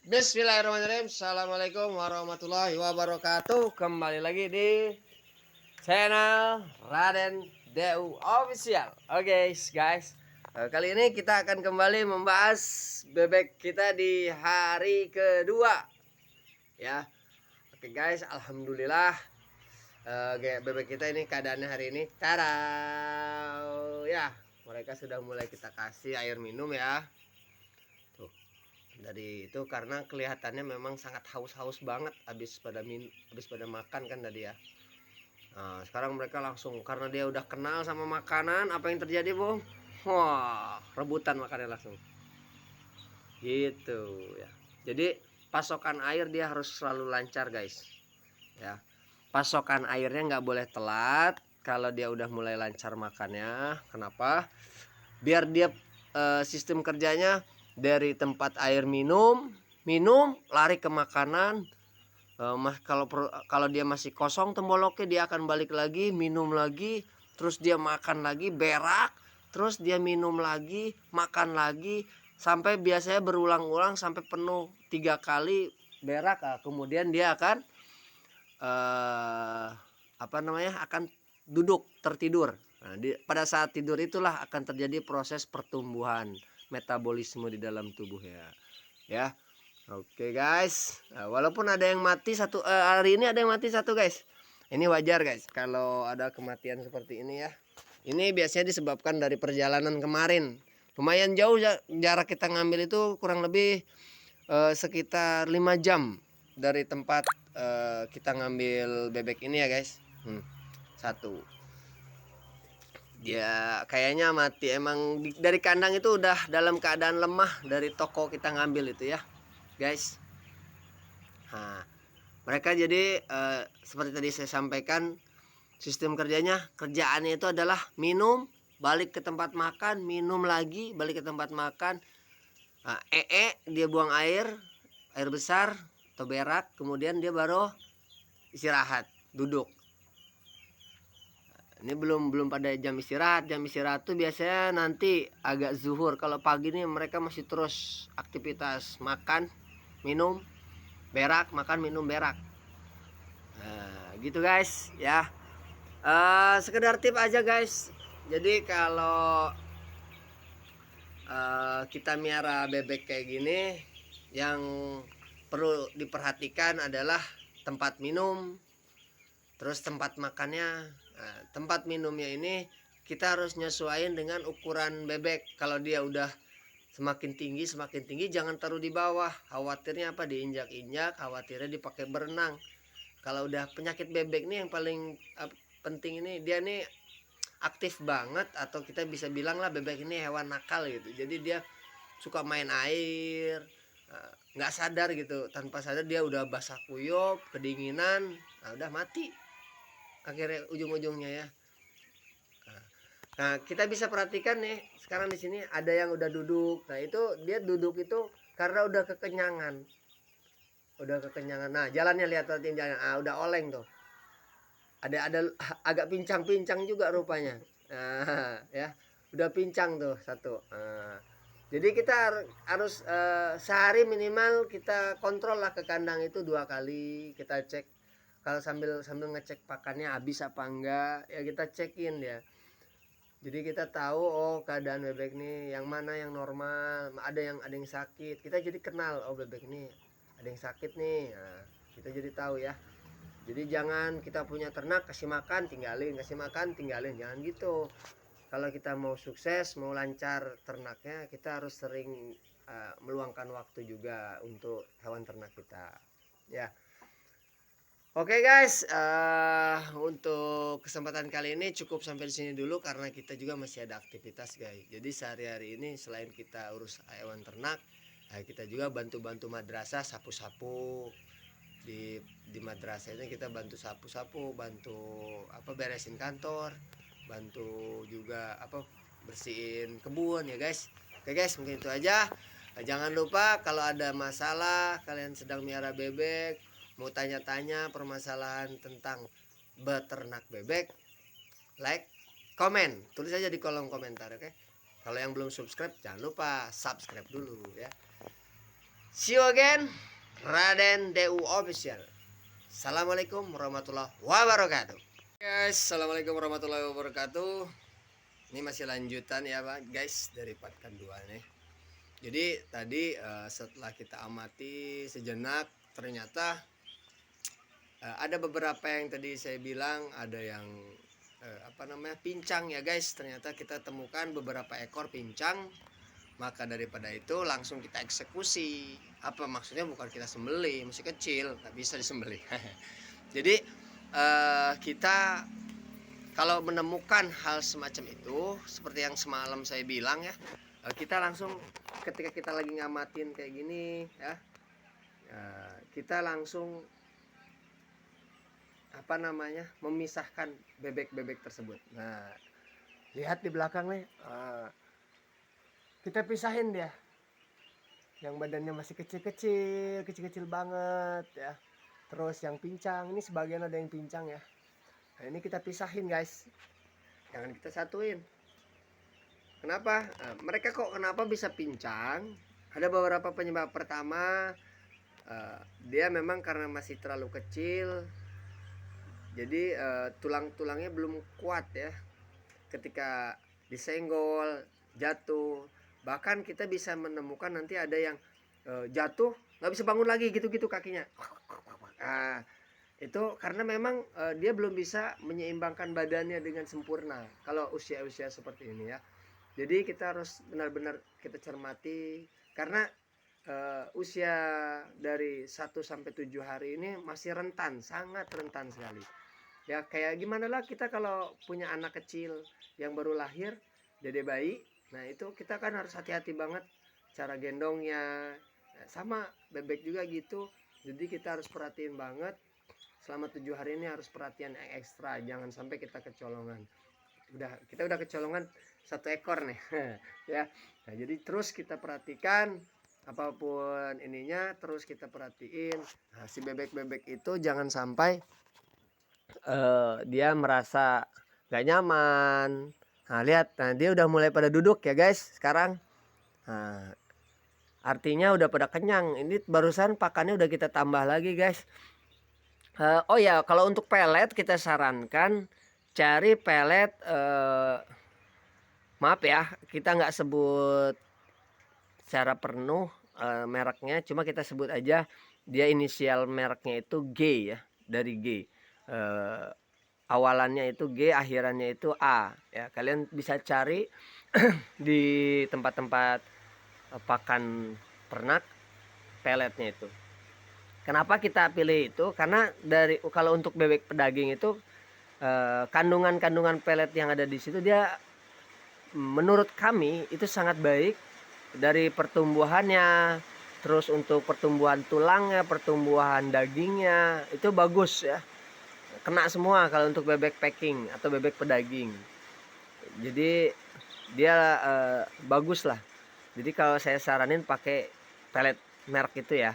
Bismillahirrahmanirrahim. Assalamualaikum warahmatullahi wabarakatuh. Kembali lagi di channel Raden Deu Official. Oke guys, kali ini kita akan kembali membahas bebek kita di hari kedua. Ya, oke guys, alhamdulillah. Bebek kita ini keadaannya hari ini tarau ya. Mereka sudah mulai kita kasih air minum ya. Tuh, dari itu karena kelihatannya memang sangat haus-haus banget habis pada makan kan tadi ya. Nah, sekarang mereka langsung karena dia udah kenal sama makanan, apa yang terjadi, Bung? Wah, rebutan makannya langsung. Gitu ya. Jadi pasokan air dia harus selalu lancar, guys. Ya. Pasokan airnya nggak boleh telat kalau dia udah mulai lancar makannya. Kenapa? Biar dia sistem kerjanya dari tempat air minum lari ke makanan. Kalau dia masih kosong temboloknya, dia akan balik lagi minum lagi, terus dia makan lagi berak, terus dia minum lagi makan lagi, sampai biasanya berulang-ulang sampai penuh 3 kali berak. Kemudian dia akan akan duduk tertidur. Nah, pada saat tidur itulah akan terjadi proses pertumbuhan metabolisme di dalam tubuh ya. Oke guys, nah, walaupun ada yang mati hari ini ada yang mati satu guys. Ini wajar guys kalau ada kematian seperti ini ya. Ini biasanya disebabkan dari perjalanan kemarin. Lumayan jauh jarak kita ngambil itu, kurang lebih sekitar 5 jam dari tempat kita ngambil bebek ini ya guys. Satu, dia kayaknya mati emang dari kandang itu udah dalam keadaan lemah dari toko kita ngambil itu ya guys. Nah, mereka jadi seperti tadi saya sampaikan, sistem kerjaannya itu adalah minum, balik ke tempat makan, minum lagi, balik ke tempat makan. Nah, dia buang air besar atau berak, kemudian dia baru istirahat, duduk. Ini belum pada jam istirahat. Jam istirahat tuh biasanya nanti agak zuhur. Kalau pagi nih mereka masih terus aktivitas makan, minum, berak, makan, minum, berak. Nah, gitu guys ya. Sekedar tip aja guys. Jadi kalau kita miara bebek kayak gini, yang perlu diperhatikan adalah tempat minum, terus tempat makannya. Nah, tempat minumnya ini kita harus nyesuaiin dengan ukuran bebek. Kalau dia udah semakin tinggi jangan taruh di bawah. Khawatirnya apa? Diinjak-injak, khawatirnya dipakai berenang. Kalau udah penyakit bebek nih yang paling penting ini, dia nih aktif banget, atau kita bisa bilang lah bebek ini hewan nakal gitu. Jadi dia suka main air, nggak sadar gitu, tanpa sadar dia udah basah kuyup, kedinginan, nah udah mati akhirnya ujung-ujungnya ya. Nah, kita bisa perhatikan nih, sekarang di sini ada yang udah duduk. Nah, itu dia duduk itu karena udah kekenyangan. Nah, jalannya lihat jalan. Udah oleng tuh. Ada agak pincang-pincang juga rupanya. Nah, ya. Udah pincang tuh satu. Nah, jadi kita harus sehari minimal kita kontrol lah ke kandang itu 2 kali. Kita cek kalau sambil ngecek pakannya habis apa enggak, ya kita cekin ya. Jadi kita tahu keadaan bebek nih yang mana yang normal, ada yang sakit. Kita jadi kenal bebek ini ada yang sakit nih. Nah, kita jadi tahu ya. Jadi jangan kita punya ternak kasih makan tinggalin, jangan gitu. Kalau kita mau sukses, mau lancar ternaknya, kita harus sering meluangkan waktu juga untuk hewan ternak kita ya. Oke guys, untuk kesempatan kali ini cukup sampai di sini dulu karena kita juga masih ada aktivitas guys. Jadi sehari-hari ini selain kita urus hewan ternak, kita juga bantu-bantu madrasah sapu-sapu. Di madrasah ini kita bantu sapu-sapu, bantu beresin kantor, bantu juga bersihin kebun ya guys. Oke guys, mungkin itu aja. Jangan lupa kalau ada masalah, kalian sedang miara bebek, mau tanya-tanya permasalahan tentang beternak bebek, like, komen, tulis aja di kolom komentar, oke? Kalau yang belum subscribe jangan lupa subscribe dulu ya. See you again, Raden DU Official. Assalamualaikum warahmatullahi wabarakatuh. Guys, assalamualaikum warahmatullahi wabarakatuh. Ini masih lanjutan ya Pak guys dari part kedua nih. Jadi tadi setelah kita amati sejenak, ternyata ada beberapa yang tadi saya bilang ada yang pincang ya guys. Ternyata kita temukan beberapa ekor pincang. Maka daripada itu langsung kita eksekusi. Apa maksudnya? Bukan kita sembelih, masih kecil, nggak bisa disembelih. Jadi kita kalau menemukan hal semacam itu, seperti yang semalam saya bilang ya, kita langsung ketika kita lagi ngamatin kayak gini ya, kita langsung memisahkan bebek-bebek tersebut. Nah, lihat di belakang nih, kita pisahin dia yang badannya masih kecil-kecil banget ya. Terus yang pincang, ini sebagian ada yang pincang ya. Nah, ini kita pisahin guys, jangan kita satuin. Kenapa? Mereka kok kenapa bisa pincang? Ada beberapa penyebab. Pertama, dia memang karena masih terlalu kecil, jadi tulang-tulangnya belum kuat ya. Ketika disenggol, jatuh. Bahkan kita bisa menemukan nanti ada yang jatuh nggak bisa bangun lagi gitu-gitu kakinya. Nah, itu karena memang dia belum bisa menyeimbangkan badannya dengan sempurna kalau usia-usia seperti ini ya. Jadi kita harus benar-benar kita cermati karena usia dari 1 sampai 7 hari ini masih rentan, sangat rentan sekali. Ya kayak gimana lah kita kalau punya anak kecil yang baru lahir, dede bayi. Nah itu kita kan harus hati-hati banget cara gendongnya. Sama bebek juga gitu. Jadi kita harus perhatiin banget. Selama 7 hari ini harus perhatian yang ekstra. Jangan sampai kita kecolongan. Kita udah kecolongan 1 ekor nih. Ya. Nah, jadi terus kita perhatikan apapun ininya, terus kita perhatiin. Nah, si bebek-bebek itu jangan sampai dia merasa gak nyaman. Nah lihat, nah dia udah mulai pada duduk ya guys sekarang. Nah, artinya udah pada kenyang. Ini barusan pakannya udah kita tambah lagi guys. Oh ya, kalau untuk pelet kita sarankan cari pelet. Maaf ya, kita nggak sebut secara penuh mereknya, cuma kita sebut aja dia inisial mereknya itu G ya, dari G. Awalannya itu G, akhirannya itu A ya. Kalian bisa cari di tempat-tempat pakan ternak peletnya itu. Kenapa kita pilih itu? Karena kalau untuk bebek pedaging itu kandungan-kandungan pelet yang ada di situ dia menurut kami itu sangat baik dari pertumbuhannya, terus untuk pertumbuhan tulangnya, pertumbuhan dagingnya itu bagus ya. Kena semua kalau untuk bebek packing atau bebek pedaging. Jadi dia bagus lah. Jadi kalau saya saranin pakai pelet merek itu ya.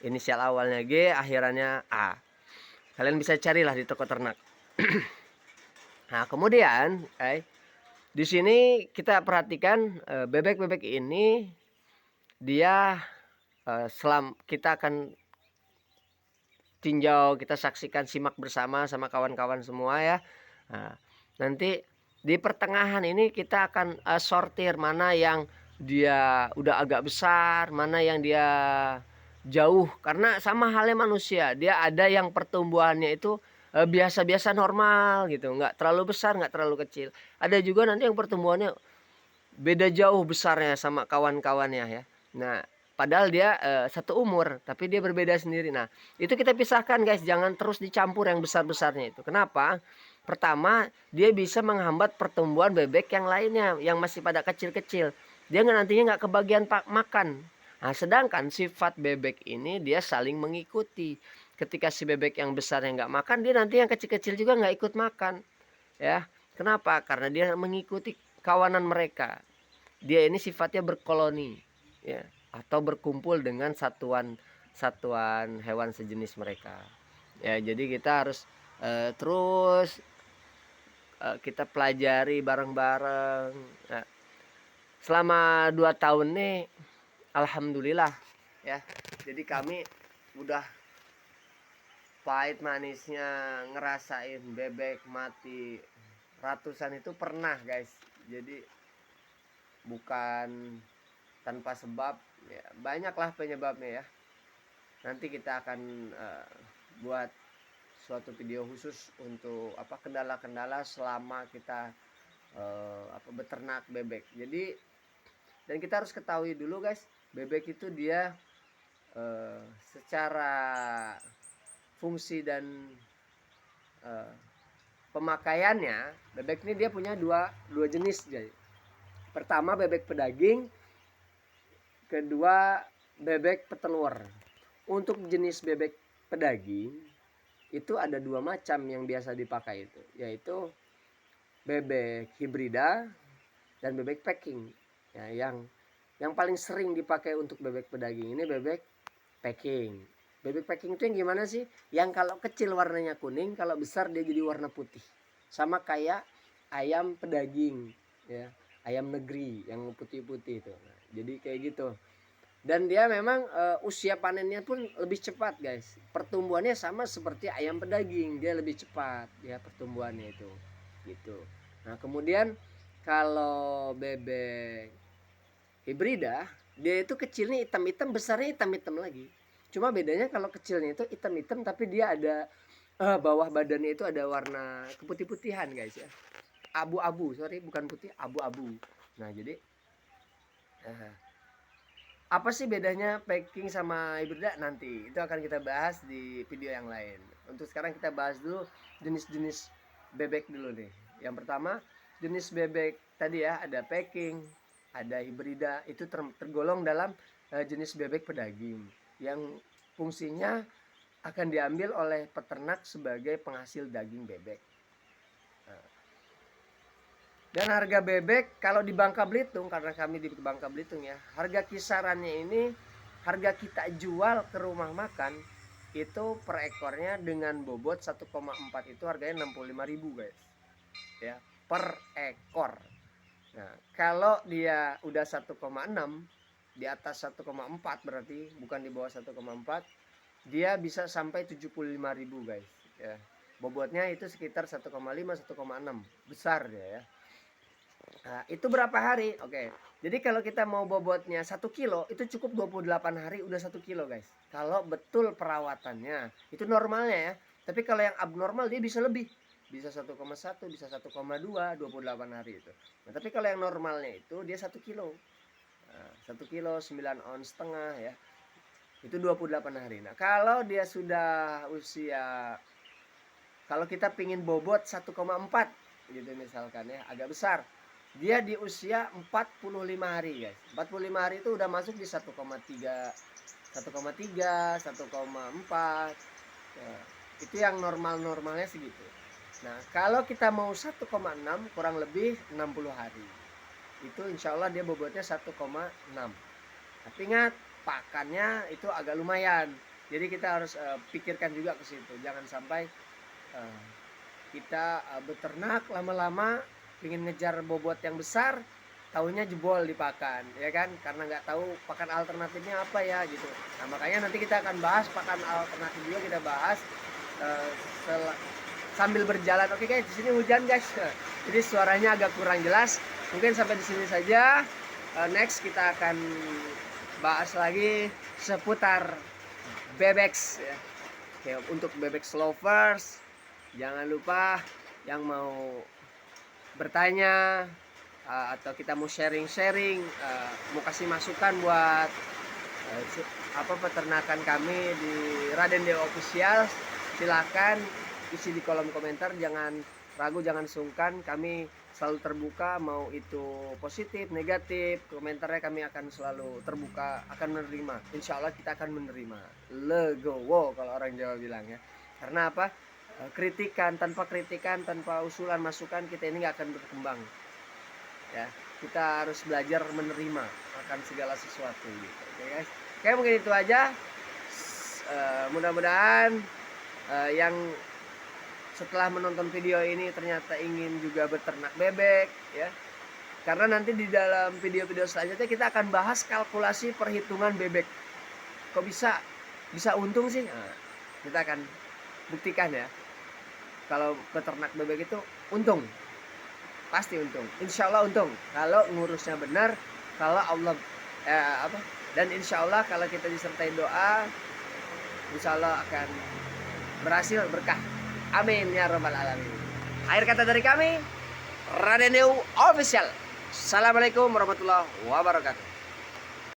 Inisial awalnya G, akhirannya A. Kalian bisa carilah di toko ternak. Nah, kemudian di sini kita perhatikan bebek-bebek ini dia kita akan tinjau, kita saksikan, simak bersama sama kawan-kawan semua ya. Nah, nanti di pertengahan ini kita akan sortir mana yang dia udah agak besar, mana yang dia jauh. Karena sama halnya manusia, dia ada yang pertumbuhannya itu biasa-biasa normal gitu, nggak terlalu besar, nggak terlalu kecil. Ada juga nanti yang pertumbuhannya beda jauh besarnya sama kawan-kawannya ya. Nah, padahal dia satu umur, tapi dia berbeda sendiri. Nah, itu kita pisahkan guys, jangan terus dicampur yang besar-besarnya itu. Kenapa? Pertama, dia bisa menghambat pertumbuhan bebek yang lainnya yang masih pada kecil-kecil. Dia nantinya nggak kebagian makan. Nah, sedangkan sifat bebek ini dia saling mengikuti. Ketika si bebek yang besar yang nggak makan, dia nanti yang kecil-kecil juga nggak ikut makan. Ya, kenapa? Karena dia mengikuti kawanan mereka. Dia ini sifatnya berkoloni, ya, atau berkumpul dengan satuan hewan sejenis mereka. Ya, jadi kita harus terus kita pelajari bareng-bareng. Nah, selama 2 tahun nih, alhamdulillah, ya, Jadi kami udah pahit manisnya ngerasain bebek mati ratusan itu pernah guys. Jadi bukan tanpa sebab ya, banyaklah penyebabnya ya. Nanti kita akan buat suatu video khusus untuk kendala-kendala selama kita beternak bebek. Jadi dan kita harus ketahui dulu guys, bebek itu dia secara fungsi dan pemakaiannya, bebek ini dia punya dua jenis. Jadi pertama bebek pedaging, kedua bebek petelur. Untuk jenis bebek pedaging itu ada dua macam yang biasa dipakai itu, yaitu bebek hibrida dan bebek packing. Ya, yang paling sering dipakai untuk bebek pedaging ini bebek packing. Bebek packing itu yang gimana sih? Yang kalau kecil warnanya kuning, kalau besar dia jadi warna putih. Sama kayak ayam pedaging, ya, ayam negeri yang putih-putih itu. Nah, jadi kayak gitu. Dan dia memang usia panennya pun lebih cepat guys. Pertumbuhannya sama seperti ayam pedaging, dia lebih cepat ya pertumbuhannya itu gitu. Nah kemudian kalau bebek hibrida, dia itu kecilnya hitam-hitam, besarnya hitam-hitam lagi. Cuma bedanya kalau kecilnya itu hitam-hitam tapi dia ada bawah badannya itu ada warna keputih-putihan guys ya. Abu-abu, sorry bukan putih, abu-abu. Nah jadi apa sih bedanya packing sama hibrida? Nanti itu akan kita bahas di video yang lain. Untuk sekarang kita bahas dulu jenis-jenis bebek dulu nih. Yang pertama jenis bebek tadi ya, ada packing, ada hibrida. Itu tergolong dalam jenis bebek pedaging yang fungsinya akan diambil oleh peternak sebagai penghasil daging bebek. Dan harga bebek kalau di Bangka Belitung, karena kami di Bangka Belitung ya, harga kisarannya ini, harga kita jual ke rumah makan itu per ekornya dengan bobot 1,4 itu harganya 65.000 guys ya, per ekor. Nah kalau dia udah 1,6, di atas 1,4 berarti, bukan di bawah 1,4, dia bisa sampai 75.000 guys ya. Bobotnya itu sekitar 1,5 1,6, besar dia ya. Nah, itu berapa hari? Oke. Jadi kalau kita mau bobotnya 1 kilo, itu cukup 28 hari udah 1 kilo guys. Kalau betul perawatannya, itu normalnya ya. Tapi kalau yang abnormal dia bisa lebih. Bisa 1,1, bisa 1,2, 28 hari itu. Nah, tapi kalau yang normalnya itu dia 1 kilo. Nah, 1 kilo 9 ons setengah ya. Itu 28 hari. Nah, kalau dia sudah usia, kalau kita pingin bobot 1,4 gitu misalkan ya, agak besar. Dia di usia 45 hari guys. 45 hari itu udah masuk di 1,3, 1,4 ya, itu yang normalnya segitu. Nah kalau kita mau 1,6 kurang lebih 60 hari, itu insya Allah dia bobotnya 1,6. Tapi ingat pakannya itu agak lumayan, jadi kita harus pikirkan juga ke situ. Jangan sampai kita beternak lama-lama ingin ngejar bobot yang besar, tahunya jebol di pakan ya kan, karena nggak tahu pakan alternatifnya apa ya gitu. Nah makanya nanti kita akan bahas pakan alternatif juga, kita bahas sambil berjalan. Oke guys, di sini hujan guys, jadi suaranya agak kurang jelas, mungkin sampai di sini saja. Next kita akan bahas lagi seputar bebek ya. Oke, untuk bebek lovers jangan lupa yang mau bertanya atau kita mau sharing-sharing, mau kasih masukan buat peternakan kami di Raden Dewa Official, silakan isi di kolom komentar. Jangan ragu, jangan sungkan, kami selalu terbuka, mau itu positif negatif komentarnya kami akan selalu terbuka, akan menerima. Insya Allah kita akan menerima, legowo kalau orang Jawa bilang ya. Karena apa? Kritikan, tanpa usulan masukan kita ini nggak akan berkembang ya. Kita harus belajar menerima akan segala sesuatu gitu. Oke guys, oke mungkin itu aja. Mudah-mudahan yang setelah menonton video ini ternyata ingin juga beternak bebek ya, karena nanti di dalam video-video selanjutnya kita akan bahas kalkulasi perhitungan bebek kok bisa untung sih? Nah, kita akan buktikan ya. Kalau peternak bebek itu untung, pasti untung, insya Allah untung kalau ngurusnya benar, kalau Allah dan insya Allah kalau kita disertai doa, insya Allah akan berhasil, berkah. Amin ya rabbal alamin. Akhir kata dari kami, Radeneu Official. Assalamualaikum warahmatullahi wabarakatuh.